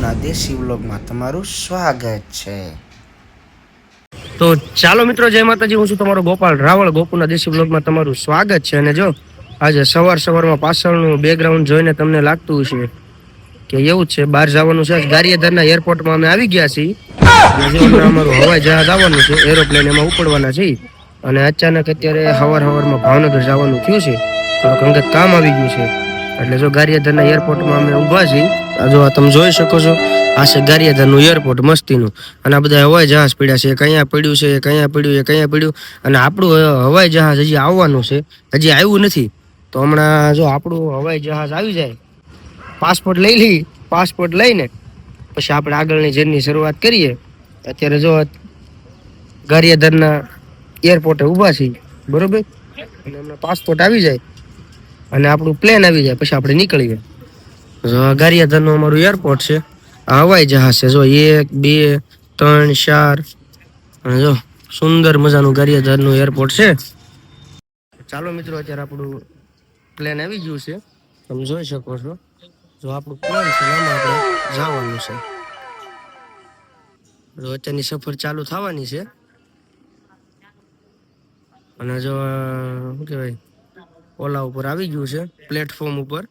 ગોપુના દેશી વ્લોગમાં તમારું સ્વાગત છે। તો ચાલો મિત્રો, જય માતાજી। હું છું તમારો ગોપાલ રાવળ। ગોપુના દેશી વ્લોગમાં તમારું સ્વાગત છે। અને જો આજે સવારમાં પાછળનું બેકગ્રાઉન્ડ જોઈને તમને લાગતું હશે કે એવું જ છે, બહાર જવાનું છે। ગારિયાધારના એરપોર્ટમાં અમે આવી ગયા છીએ અને જો હમણાં અમારું હવાઈ જહાજ આવવાનું છે, એરોપ્લેન એમાં ઉપડવાના છે। અને અચાનક અત્યારે સવારમાં ભાવનગર જવાનું થયું છે, થોડુંક અંગત કામ આવી ગયું છે। એટલે જો ગારિયાધારના એરપોર્ટમાં અમે ઊભા છીએ। જો તમે જોઈ શકો છો, આ છે ગારિયાધારનું એરપોર્ટ મસ્તીનું। અને આ બધા હવાઈ જહાજ પડ્યા છે, કયા પડ્યું છે, કયા પડ્યું, કયા પડ્યું। અને આપણું હવાઈ જહાજ હજી આવવાનું છે, હજી આવ્યું નથી। તો હમણાં જો આપણું હવાઈ જહાજ આવી જાય, પાસપોર્ટ લઈ લઈ, પાસપોર્ટ લઈને પછી આપણે આગળની જર્ની શરૂઆત કરીએ। અત્યારે જો ગારિયાધારના એરપોર્ટે ઊભા છીએ, બરોબર। અને હમણાં પાસપોર્ટ આવી જાય અને આપણું પ્લેન આવી જાય પછી આપણે નીકળીએ। ગારિયાધારનું અમારું એરપોર્ટ છે, આ હવાઈ જહાજ છે। જો 1 2 3 4 અને જો સુંદર મજાનું ગારિયાધારનું એરપોર્ટ છે। ચાલો મિત્રો, અત્યારે આપણું પ્લેન આવી ગયું છે, તમે જોઈ શકો છો। જો આપણું પ્લેન છે, આમાં આપણે જવાનું છે। જો અત્યારની સફર ચાલુ થવાની છે। અને જો શું કહેવાય, ઓલા ઉપર આવી ગયું છે, પ્લેટફોર્મ ઉપર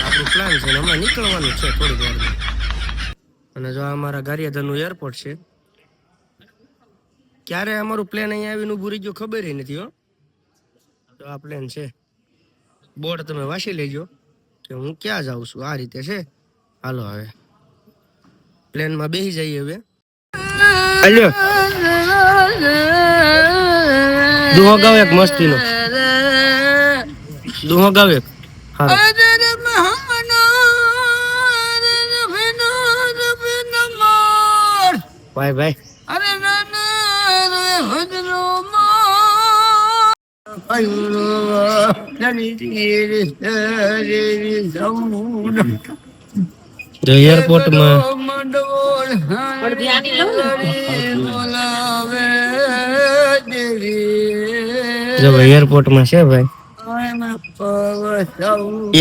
આપણું પ્લાન છે, હમણાં નીકળવાનું છે થોડીક વારમાં। અને જો અમારા ગારિયાધારનું એરપોર્ટ છે। ક્યારે અમારું પ્લેન અહીંયા આવીને ઊભું રહી ગયો ખબર નથી હો। તો આ પ્લેન છે, બોર્ડ તમે વાંચી લેજો કે હું ક્યાં જાઉં છું। આ રીતે છે। હાલો હવે પ્લેનમાં બેસી જઈએ હવે। હાલ્યો દુહો ગાવ એક મસ્તીનો, દુહો ગાવ એક હારો। ભાઈ ભાઈ એરપોર્ટમાં એરપોર્ટમાં છે ભાઈ,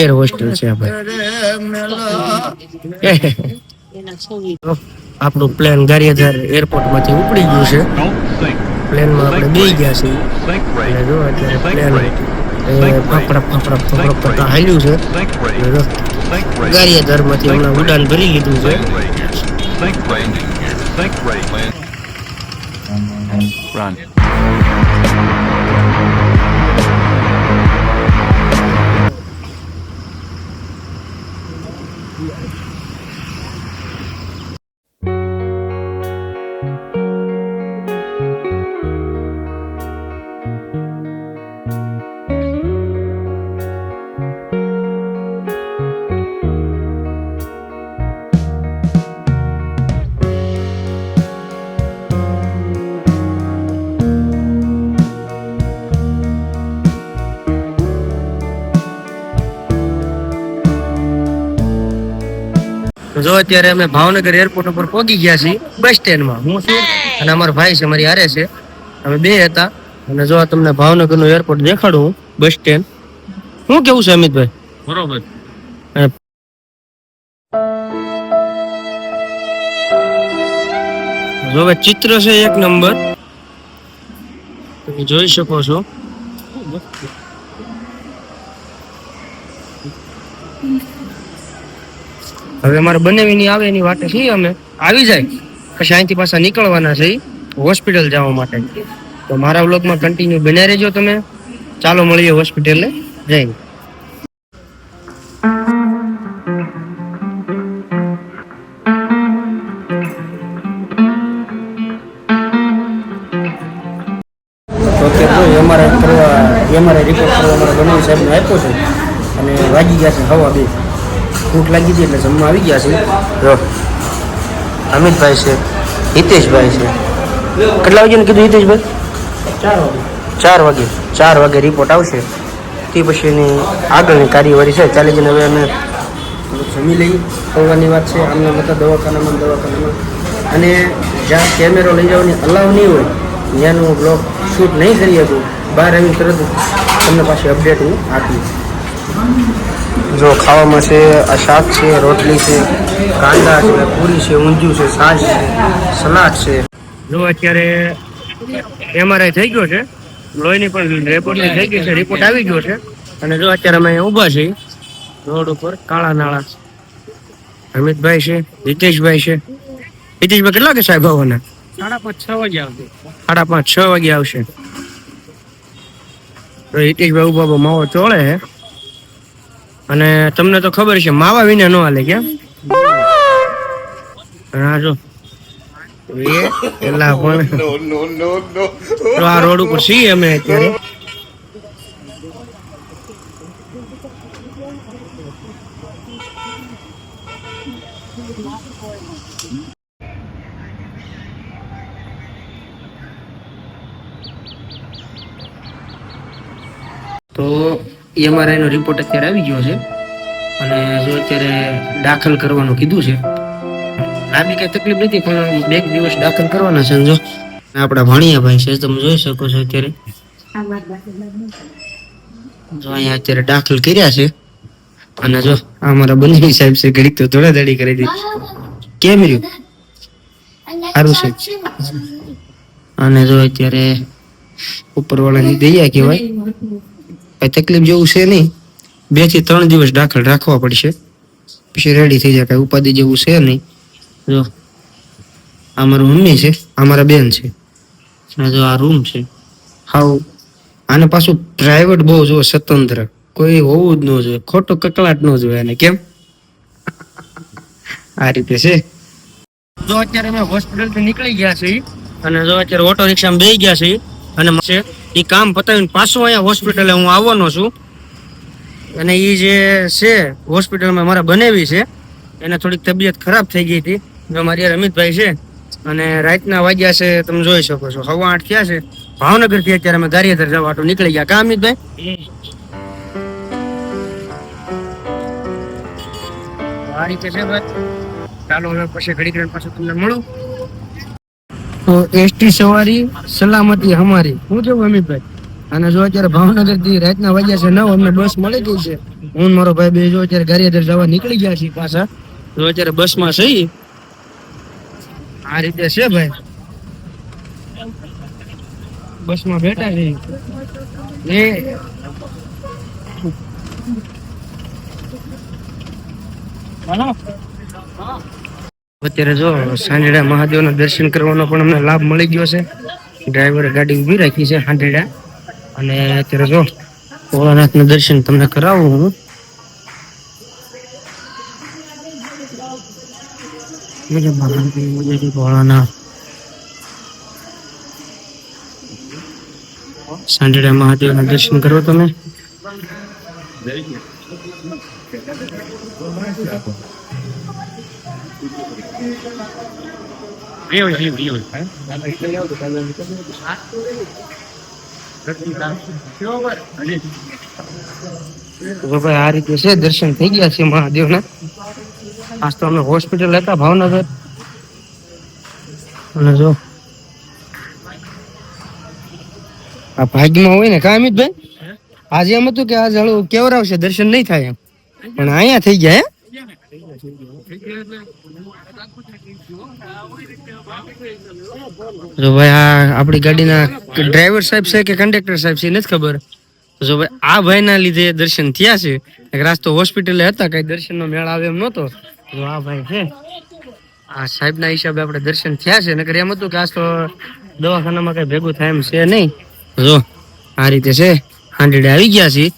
એર હોસ્ટેલ છે ભાઈ। આપણું પ્લેન ગારિયાધાર એરપોર્ટ માંથી ઉપડી ગયું છે। પ્લેનમાં આપણે બેસી ગયા છીએ અને જો અત્યારે પ્લેન ફફડા ફફડા ફફડા કરતા હાલ્યું છે। ગારિયાધાર માંથી હમણાં ઉડાન ભરી લીધું છે। જો અત્યારે અમે ભાવનગર એરપોર્ટ ઉપર પહોંચી ગયા છીએ, બસ સ્ટેન્ડમાં। હું છું અને અમારો ભાઈ છે, મારી હારે છે, અમે બે હતા। અને જો તમને ભાવનગરનું એરપોર્ટ દેખાડું, બસ સ્ટેન્ડ। શું કેવું છે અમિતભાઈ? બરોબર। જો ચિત્ર છે એક નંબર, તમે જોઈ શકો છો। હવે અમારે બનેવીની આવે એની વાટે છીએ, અમે આવી જાય પછી અહીંથી પાછા નીકળવાના છે હોસ્પિટલ જવા માટે। તો મારા વ્લોગમાં કન્ટિન્યુ બન્યા રહેજો તમે। ચાલો મળીએ હોસ્પિટલે જઈને। અમારે રિપોર્ટ કરવા અમારા બનાવી સાહેબને આપ્યો છે અને વાગી ગયા છે 1:15। ભૂખ લાગી હતી એટલે જમવા આવી ગયા છે। જો અમિતભાઈ છે, હિતેશભાઈ છે। કેટલા વાગ્યાનું કીધું હિતેશભાઈ? 4 વાગે રિપોર્ટ આવશે, તે પછી એની આગળની કાર્યવાહી છે ચાલી જઈને। હવે અમે જમી લઈ આવવાની વાત છે આમને બધા દવાખાનામાં। અને જ્યાં કેમેરો લઈ જવાની અલાવ નહીં હોય ત્યાંનું હું બ્લોગ શૂટ નહીં કરી શકું, બહાર આવી તરત તમને પાછી અપડેટ હું આપીશ। જો ખાવામાં છે આ શાક છે, રોટલી છે, કાંદા છે, પૂરી છે, ઊંધિયું છે, છાશ છે, સલાડ છે. જો અત્યારે MRI થઈ ગયો છે, લોહીની પણ રિપોર્ટ થઈ ગઈ છે, રિપોર્ટ આવી ગયો છે. અને જો અત્યારે અમે અહીંયા ઊભા છીએ રોડ ઉપર, કાળા નાળા. અમિતભાઈ છે, હિતેશભાઈ છે. હિતેશભાઈ કેટલા કે સાહેબ આવવાના? 5:30-6 વાગે આવશે. 5:30-6 વાગે આવશે. તો હિતેશભાઈ ઉભા માવો ચોળે છે. અને તમને તો ખબર છે માવા વિના ન હાલે કેમ? હા જો પેલા પણ તો આ રોડ ઉપર છીએ અમે અત્યારે. તો MRI નો રિપોર્ટ અત્યારે આવી ગયો છે અને જો અત્યારે દાખલ કરવાનું કીધું છે. લાંબી કઈ તકલીફ નથી પણ 2 દિવસ દાખલ કરવાના છે. જો આપણા ભણિયા ભાઈ છે, તમે જોઈ શકો છો અત્યારે. જો અહીંયા અત્યારે દાખલ કર્યા છે. અને જો આ મારા બંને સાહેબ છે, ઘડીક તો દોડાદોડી કરી દીધી. કેમ રહ્યું? સારું છે. અને જો અત્યારે ઉપરવાળાની દયા કહેવાય, કઈ તકલીફ જેવું છે નહીં. 2 થી 3 દિવસ દાખલ રાખવા પડશે, પછી રેડી થઈ જાય. કઈ ઉપાધિ જેવું છે નહીં. જો આ મારું મમ્મી છે, આ મારા બેન છે. અને જો આ રૂમ છે. હાવ આને પાછું પ્રાઇવેટ બહુ જો સ્વતંત્ર કોઈ હોવું જ ન જોઈએ, ખોટો કકળાટ ન જોઈએ એને. કેમ આ રીતે છે. જો અત્યારે અમે હોસ્પિટલ થી નીકળી ગયા છીએ અને જો અત્યારે ઓટો રિક્ષામાં બેસી ગયા છીએ. અને એ કામ પતાવીને પાછો અહીંયા હોસ્પિટલે હું આવવાનો છું. અને એ જે છે હોસ્પિટલમાં મારા બનેવી છે, એને થોડીક તબિયત ખરાબ થઈ ગઈ હતી. જો મારી યાર અમિતભાઈ છે. અને રાતના વાગ્યા છે, તમે જોઈ શકો છો 8:15 થયા છે. ભાવનગર થી અત્યારે અમે ગારિયાધાર જવા આટો નીકળી ગયા. કા અમિતભાઈ? આ રીતે છે ભાઈ. ચાલો હવે પછી ઘડી ઘડી પાછું તમને મળું. તો ST સવારી સલામતી અમારી. શું કેવું અમિતભાઈ? અને જો અત્યારે ભાવનગર થી રાતના વાગ્યા છે 9, અમને બસ મળી ગઈ છે. હું મારો ભાઈ બે જો અત્યારે ગારિયાધાર જવા નીકળી ગયા છીએ પાછા. જો અત્યારે બસમાં છીએ. આ રીતે છે ભાઈ, બસમાં બેઠા છે. અત્યારે જો સાંજડા મહાદેવના દર્શન કરવાનો પણ અમને લાભ મળી ગયો છે. ડ્રાઈવરે ગાડી ઉભી રાખી છે સાંજડા. અને અત્યારે જો ભોળાનાથના દર્શન તમને કરાવું હું. ભોળાનાથ સાંજડા મહાદેવના દર્શન કરો તમે. આ રીતે છે, દર્શન થઈ ગયા છે મહાદેવના. આજ તો અમે હોસ્પિટલ હતા ભાવનગર. અને જો આ ભાગ્યમાં હોય ને કા અમિતભાઈ? આજે એમ હતું કે આજ હળું કેવરાવશે, દર્શન નહીં થાય એમ, પણ અહીંયા થઈ ગયા. જો ભાઈ આ આપણી ગાડીના ડ્રાઈવર સાહેબ છે કે કંડક્ટર સાહેબ છે નથી ખબર. જો ભાઈ આ ભાઈના લીધે દર્શન થયા છે. રાસ્તો હોસ્પિટલે હતા, કઈ દર્શનનો મેળ આવે એમ નહોતો. જો આ ભાઈ છે, આ સાહેબના હિસાબે આપણે દર્શન થયા છે. નકર એમ હતું કે આજ તો દવાખાનામાં કઈ ભેગું થાય એમ છે નહીં. જો આ રીતે છે, હાંડેડે આવી ગયા છીએ.